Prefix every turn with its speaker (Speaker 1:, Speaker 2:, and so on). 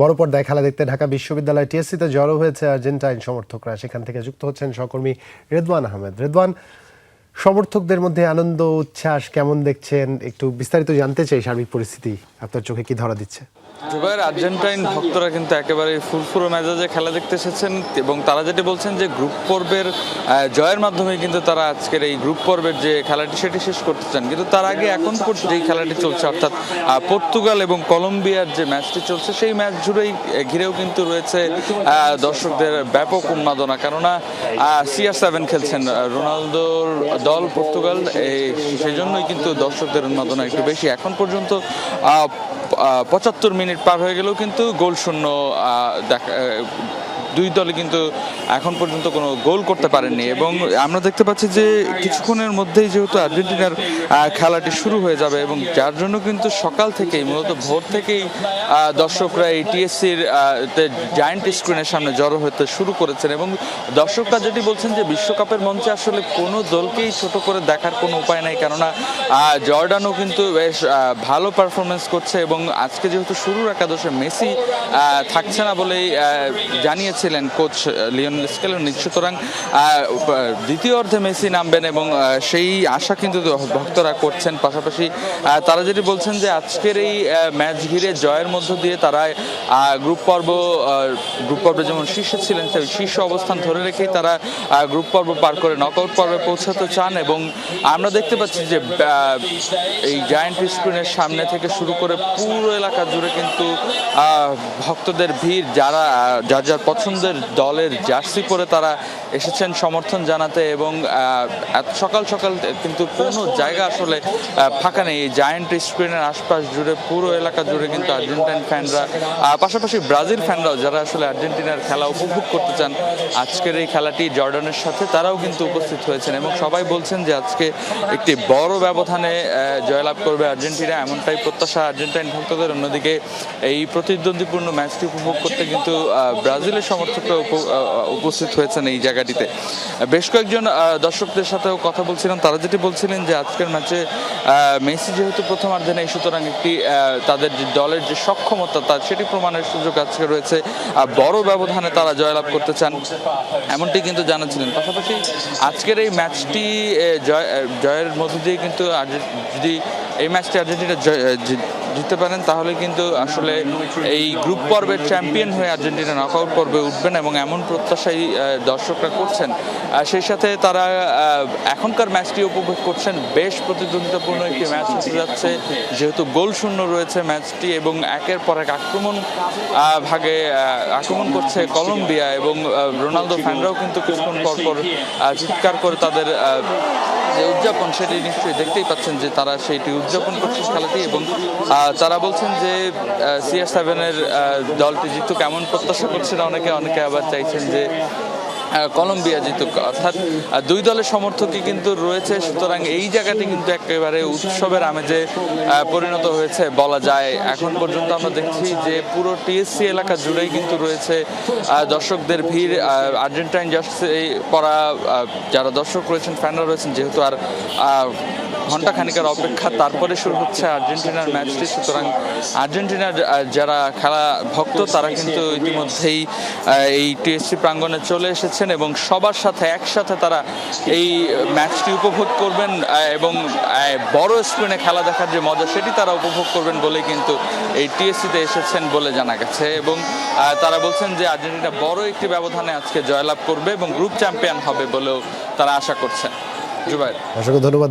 Speaker 1: বড় পর্দায় খেলা দেখতে ঢাকা বিশ্ববিদ্যালয় টিএসসিতে জড়ো হয়েছে আর্জেন্টাইন সমর্থকরা। সেখান থেকে যুক্ত হচ্ছেন সহকর্মী রেদওয়ান আহমেদ। রেদওয়ান, সমর্থকদের মধ্যে আনন্দ উচ্ছ্বাস কেমন দেখছেন, একটু বিস্তারিত জানতে চাই। সার্বিক পরিস্থিতি আপনার চোখে কি ধরা দিচ্ছে?
Speaker 2: জুবাইর, আর্জেন্টাইন ভক্তরা কিন্তু একেবারে ফুরফুরো মেজাজে খেলা দেখতে এসেছেন এবং তারা যেটি বলছেন যে গ্রুপ পর্বের জয়ের মাধ্যমে কিন্তু তারা আজকের এই গ্রুপ পর্বের যে খেলাটি সেটি শেষ করতে চান। কিন্তু তার আগে এখন যেই খেলাটি চলছে, অর্থাৎ পর্তুগাল এবং কলম্বিয়ার যে ম্যাচটি চলছে, সেই ম্যাচ জুড়েই ঘিরেও কিন্তু রয়েছে দর্শকদের ব্যাপক উন্মাদনা। কেননা CR7 খেলছেন রোনালদোর দল পর্তুগাল, সেই জন্যই কিন্তু দর্শকদের উন্মাদনা একটু বেশি। এখন পর্যন্ত 75 মিনিট পার হয়ে গেলেও কিন্তু গোল শূন্য দুই দলে কিন্তু এখন পর্যন্ত কোনো গোল করতে পারেননি। এবং আমরা দেখতে পাচ্ছি যে কিছুক্ষণের মধ্যেই যেহেতু আর্জেন্টিনার খেলাটি শুরু হয়ে যাবে এবং যার জন্য কিন্তু সকাল থেকেই, মূলত ভোর থেকেই দর্শকরা এই টিএসসির জায়ান্ট স্ক্রিনের সামনে জড়ো হতে শুরু করেছেন। এবং দর্শকরা যেটি বলছেন যে বিশ্বকাপের মঞ্চে আসলে কোনো দলকেই ছোট করে দেখার কোনো উপায় নাই, কেননা জর্ডানও কিন্তু বেশ ভালো পারফরমেন্স করছে এবং আজকে যেহেতু শুরুর একাদশে মেসি থাকছে না বলেই জানিয়েছিলেন কোচ লিওনেল স্কেলোনি, সুতরাং দ্বিতীয় অর্ধে মেসি নামবেন এবং সেই আশা কিন্তু ভক্তরা করছেন। পাশাপাশি তারা যেটি বলছেন যে আজকের এই ম্যাচ ঘিরে জয়ের মধ্য দিয়ে তারা গ্রুপ পর্বে যেমন শীর্ষে ছিলেন, সেই শীর্ষ অবস্থান ধরে রেখেই তারা গ্রুপ পর্ব পার করে নকআউট পর্বে পৌঁছাতে চান। এবং আমরা দেখতে পাচ্ছি যে এই জায়ান্ট স্ক্রিনের সামনে থেকে শুরু করে পুরো এলাকা জুড়ে কিন্তু ভক্তদের ভিড়, যারা যার পছন্দের দলের জার্সি পরে তারা এসেছেন সমর্থন জানাতে। এবং সকাল সকাল কিন্তু কোনো জায়গা আসলে ফাঁকা নেই। এই জায়ান্ট স্ক্রিনের আশপাশ জুড়ে পুরো এলাকা জুড়ে কিন্তু আর্জেন্টাইন ফ্যানরা, পাশাপাশি ব্রাজিল ফ্যানরাও, যারা আসলে আর্জেন্টিনার খেলা উপভোগ করতে চান আজকের এই খেলাটি জর্ডানের সাথে, তারাও কিন্তু উপস্থিত হয়েছেন। এবং সবাই বলছেন যে আজকে একটি বড় ব্যবধানে জয়লাভ করবে আর্জেন্টিনা, এমনটাই প্রত্যাশা আর্জেন্টাইন ভক্তদের। অন্যদিকে এই প্রতিদ্বন্দ্বীপূর্ণ ম্যাচটি উপভোগ করতে কিন্তু ব্রাজিলের সমর্থকরা উপস্থিত হয়েছেন এই জায়গাটিতে। বেশ কয়েকজন দর্শকদের সাথেও কথা বলছিলাম, তারা যেটি বলছিলেন যে আজকের ম্যাচে মেসি যেহেতু প্রথমার্ধে নেই, সুতরাং একটি তাদের যে দলের যে সক্ষমতা সেটি প্রমাণের সুযোগ আজকে রয়েছে। বড় ব্যবধানে তারা জয়লাভ করতে চান, এমনটি কিন্তু জানাচ্ছিলেন। পাশাপাশি আজকের এই ম্যাচটি জয়ের মধ্য দিয়ে কিন্তু যদি এই ম্যাচটি আর্জেন্টিনা জিততে পারেন, তাহলে কিন্তু আসলে এই গ্রুপ পর্বের চ্যাম্পিয়ন হয়ে আর্জেন্টিনা নকআউট পর্বে উঠবেন এবং এমন প্রত্যাশাই দর্শকরা করছেন। সেই সাথে তারা এখনকার ম্যাচটি উপভোগ করছেন। বেশ প্রতিদ্বন্দ্বিতাপূর্ণ একটি ম্যাচ হতে যাচ্ছে, যেহেতু গোল শূন্য রয়েছে ম্যাচটি এবং একের পর এক আক্রমণ করছে কলম্বিয়া। এবং রোনালদো ফ্যানরাও কিন্তু কিছুক্ষণ পর চিৎকার করে তাদের যে উদযাপন সেটি নিশ্চয়ই দেখতেই পাচ্ছেন যে তারা সেইটি উদযাপন করছে খেলাটি। এবং তারা বলছেন যে CR7-এর দলটি জিতুক, কেমন প্রত্যাশা করছেন অনেকে আবার চাইছেন যে কলম্বিয়া জিতুক। অর্থাৎ দুই দলের সমর্থকই কিন্তু রয়েছে, সুতরাং এই জায়গাটি কিন্তু একেবারে উৎসবের আমেজে পরিণত হয়েছে বলা যায়। এখন পর্যন্ত আমরা দেখছি যে পুরো টিএসসি এলাকা জুড়েই কিন্তু রয়েছে দর্শকদের ভিড়। আর্জেন্টাইন জার্সি পরা যারা দর্শক রয়েছেন, ফ্যানরা রয়েছেন, যেহেতু আর ঘণ্টাখানিকের অপেক্ষা, তারপরে শুরু হচ্ছে আর্জেন্টিনার ম্যাচটি। সুতরাং আর্জেন্টিনার যারা খেলা ভক্ত, তারা কিন্তু ইতিমধ্যেই এই টিএসসি প্রাঙ্গণে চলে এসেছেন এবং সবার সাথে একসাথে তারা এই ম্যাচটি উপভোগ করবেন এবং বড় স্ক্রিনে খেলা দেখার যে মজা সেটি তারা উপভোগ করবেন বলেই কিন্তু এই টিএসসিতে এসেছেন বলে জানা গেছে। এবং তারা বলছেন যে আর্জেন্টিনা বড় একটি ব্যবধানে আজকে জয়লাভ করবে এবং গ্রুপ চ্যাম্পিয়ন হবে বলেও তারা আশা করছেন। জুবাইর,
Speaker 1: অসংখ্য ধন্যবাদ।